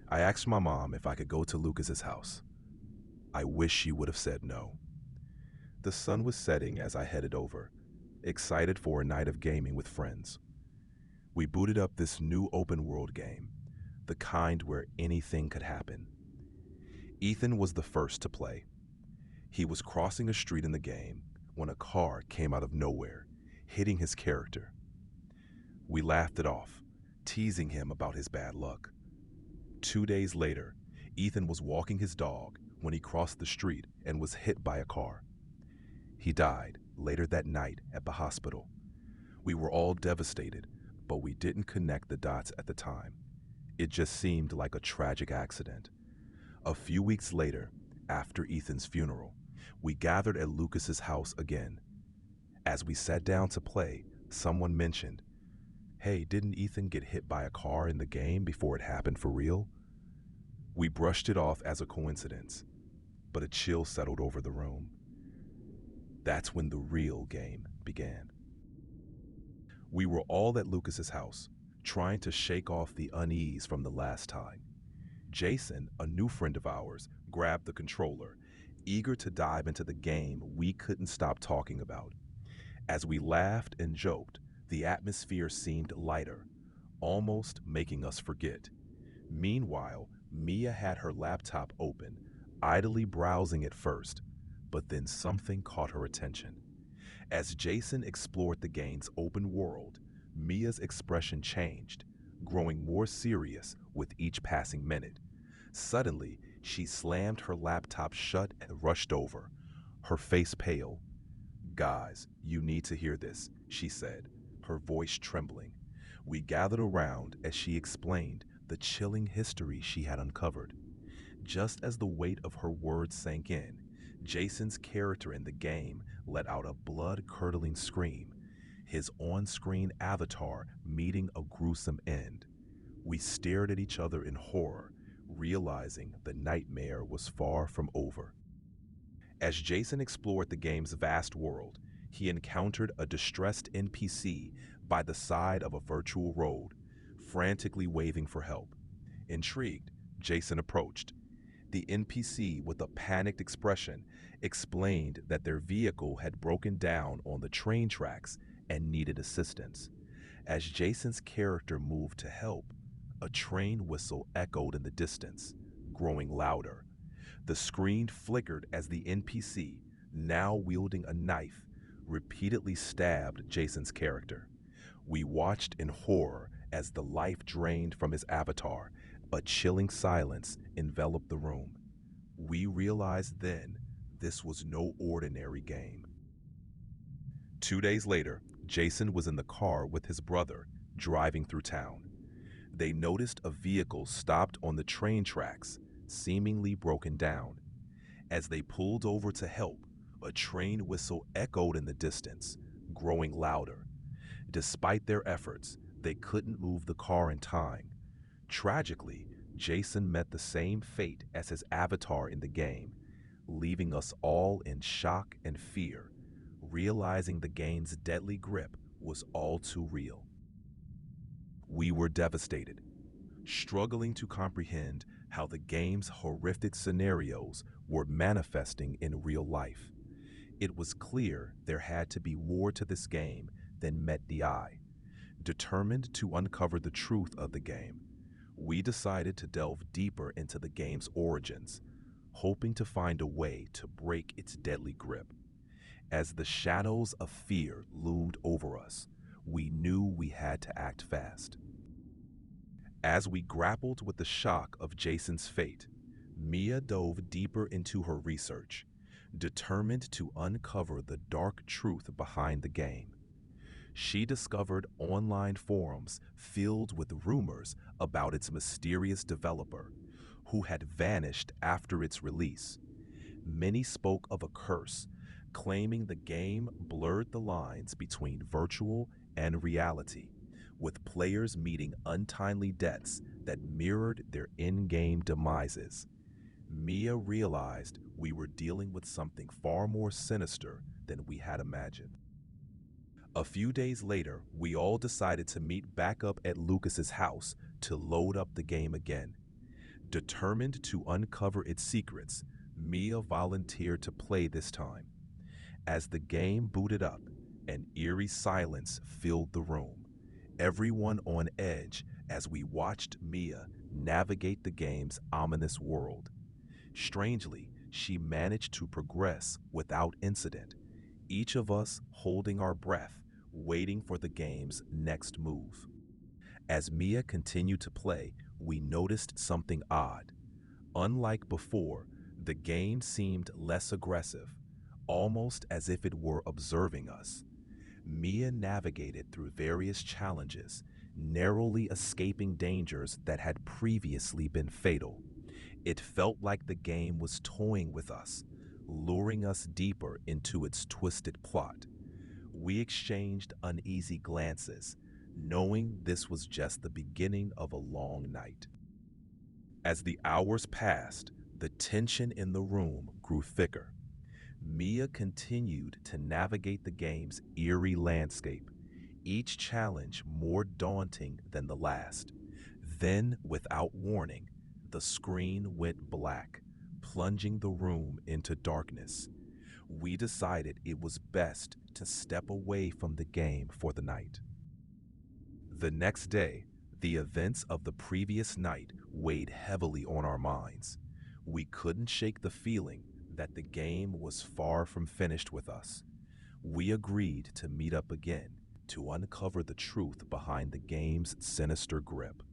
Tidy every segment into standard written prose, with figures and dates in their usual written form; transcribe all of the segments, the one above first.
I asked my mom if I could go to Lucas's house. I wish she would have said no. The sun was setting as I headed over, excited for a night of gaming with friends. We booted up this new open world game, the kind where anything could happen. Ethan was the first to play. He was crossing a street in the game when a car came out of nowhere, hitting his character. We laughed it off, teasing him about his bad luck. 2 days later, Ethan was walking his dog when he crossed the street and was hit by a car. He died later that night at the hospital. We were all devastated, but we didn't connect the dots at the time. It just seemed like a tragic accident. A few weeks later, after Ethan's funeral, we gathered at Lucas's house again. As we sat down to play, someone mentioned, "Hey, didn't Ethan get hit by a car in the game before it happened for real?" We brushed it off as a coincidence, but a chill settled over the room. That's when the real game began. We were all at Lucas's house, trying to shake off the unease from the last time. Jason, a new friend of ours, grabbed the controller, eager to dive into the game we couldn't stop talking about. As we laughed and joked, the atmosphere seemed lighter, almost making us forget. Meanwhile, Mia had her laptop open, idly browsing at first, but then something caught her attention. As Jason explored the game's open world, Mia's expression changed, growing more serious with each passing minute. Suddenly, she slammed her laptop shut and rushed over, her face pale. "Guys, you need to hear this," she said, her voice trembling. We gathered around as she explained the chilling history she had uncovered. Just as the weight of her words sank in, Jason's character in the game let out a blood-curdling scream, his on-screen avatar meeting a gruesome end. We stared at each other in horror, realizing the nightmare was far from over. As Jason explored the game's vast world, he encountered a distressed NPC by the side of a virtual road, frantically waving for help. Intrigued, Jason approached. The NPC, with a panicked expression, explained that their vehicle had broken down on the train tracks and needed assistance. As Jason's character moved to help, a train whistle echoed in the distance, growing louder. The screen flickered as the NPC, now wielding a knife, repeatedly stabbed Jason's character. We watched in horror as the life drained from his avatar. A chilling silence enveloped the room. We realized then this was no ordinary game. 2 days later, Jason was in the car with his brother, driving through town. They noticed a vehicle stopped on the train tracks, seemingly broken down. As they pulled over to help, a train whistle echoed in the distance, growing louder. Despite their efforts, they couldn't move the car in time. Tragically, Jason met the same fate as his avatar in the game, leaving us all in shock and fear, realizing the game's deadly grip was all too real. We were devastated, struggling to comprehend how the game's horrific scenarios were manifesting in real life. It was clear there had to be more to this game than met the eye. Determined to uncover the truth of the game, we decided to delve deeper into the game's origins, hoping to find a way to break its deadly grip. As the shadows of fear loomed over us, we knew we had to act fast. As we grappled with the shock of Jason's fate, Mia dove deeper into her research, determined to uncover the dark truth behind the game. She discovered online forums filled with rumors about its mysterious developer, who had vanished after its release. Many spoke of a curse, claiming the game blurred the lines between virtual and reality, with players meeting untimely deaths that mirrored their in-game demises. Mia realized we were dealing with something far more sinister than we had imagined. A few days later, we all decided to meet back up at Lucas's house to load up the game again. Determined to uncover its secrets, Mia volunteered to play this time. As the game booted up, an eerie silence filled the room, everyone on edge as we watched Mia navigate the game's ominous world. Strangely, she managed to progress without incident, each of us holding our breath, waiting for the game's next move. As Mia continued to play, we noticed something odd. Unlike before, the game seemed less aggressive, almost as if it were observing us. Mia navigated through various challenges, narrowly escaping dangers that had previously been fatal. It felt like the game was toying with us, luring us deeper into its twisted plot. We exchanged uneasy glances, knowing this was just the beginning of a long night. As the hours passed, the tension in the room grew thicker. Mia continued to navigate the game's eerie landscape, each challenge more daunting than the last. Then, without warning, the screen went black, plunging the room into darkness. We decided it was best to step away from the game for the night. The next day, the events of the previous night weighed heavily on our minds. We couldn't shake the feeling that the game was far from finished with us. We agreed to meet up again to uncover the truth behind the game's sinister grip.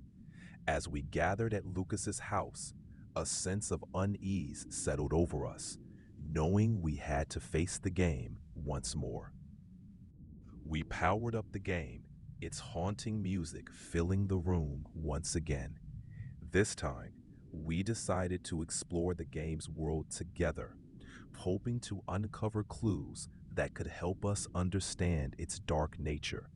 As we gathered at Lucas's house, a sense of unease settled over us, knowing we had to face the game once more. We powered up the game, its haunting music filling the room once again. This time, we decided to explore the game's world together, hoping to uncover clues that could help us understand its dark nature.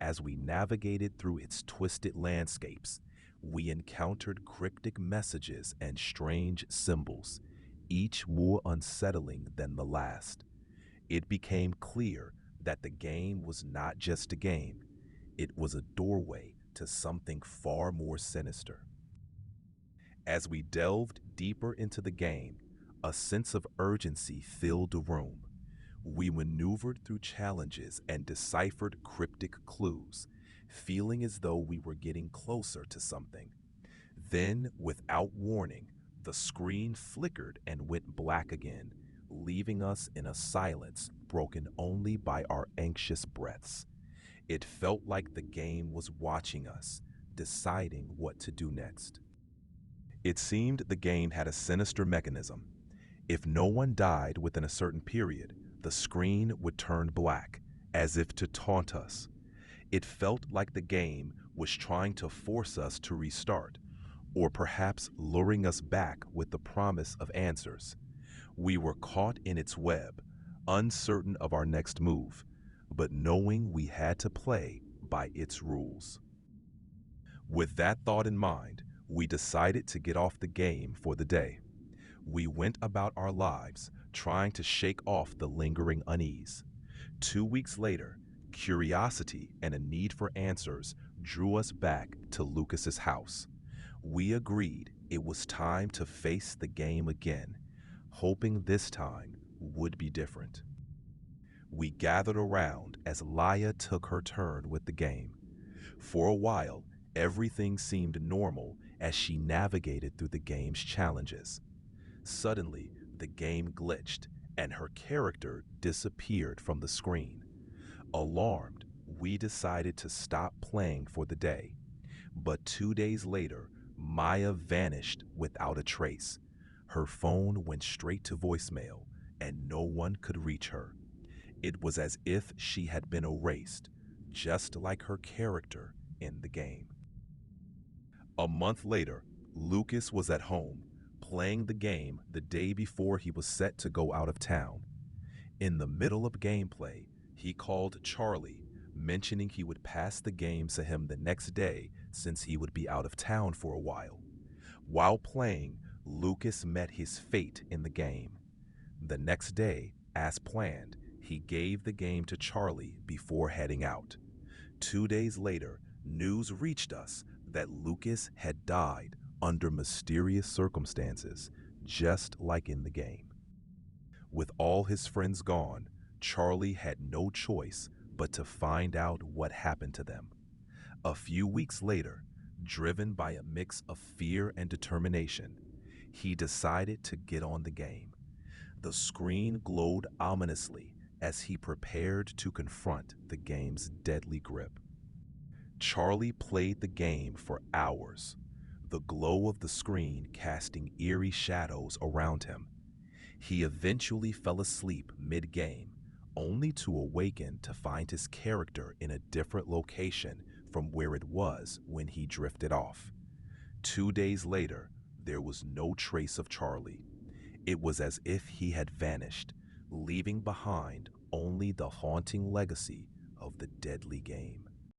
As we navigated through its twisted landscapes, we encountered cryptic messages and strange symbols, each more unsettling than the last. It became clear that the game was not just a game, it was a doorway to something far more sinister. As we delved deeper into the game, a sense of urgency filled the room. We maneuvered through challenges and deciphered cryptic clues, feeling as though we were getting closer to something. Then, without warning, the screen flickered and went black again, leaving us in a silence broken only by our anxious breaths. It felt like the game was watching us, deciding what to do next. It seemed the game had a sinister mechanism. If no one died within a certain period, the screen would turn black, as if to taunt us. It felt like the game was trying to force us to restart, or perhaps luring us back with the promise of answers. We were caught in its web, uncertain of our next move, but knowing we had to play by its rules. With that thought in mind, we decided to get off the game for the day. We went about our lives, trying to shake off the lingering unease. 2 weeks later, curiosity and a need for answers drew us back to Lucas's house. We agreed it was time to face the game again, hoping this time would be different. We gathered around as Laya took her turn with the game. For a while, everything seemed normal as she navigated through the game's challenges. Suddenly, the game glitched and her character disappeared from the screen. Alarmed, we decided to stop playing for the day. But 2 days later, Maya vanished without a trace. Her phone went straight to voicemail, and no one could reach her. It was as if she had been erased, just like her character in the game. A month later, Lucas was at home, playing the game the day before he was set to go out of town. In the middle of gameplay, he called Charlie, mentioning he would pass the game to him the next day since he would be out of town for a while. While playing, Lucas met his fate in the game. The next day, as planned, He gave the game to Charlie before heading out. 2 days later, news reached us that Lucas had died under mysterious circumstances, just like in the game. With all his friends gone, Charlie had no choice but to find out what happened to them. A few weeks later, driven by a mix of fear and determination, he decided to get on the game. The screen glowed ominously as he prepared to confront the game's deadly grip. Charlie played the game for hours, the glow of the screen casting eerie shadows around him. He eventually fell asleep mid-game, only to awaken to find his character in a different location from where it was when he drifted off. 2 days later, there was no trace of Charlie. It was as if he had vanished, leaving behind only the haunting legacy of the deadly game.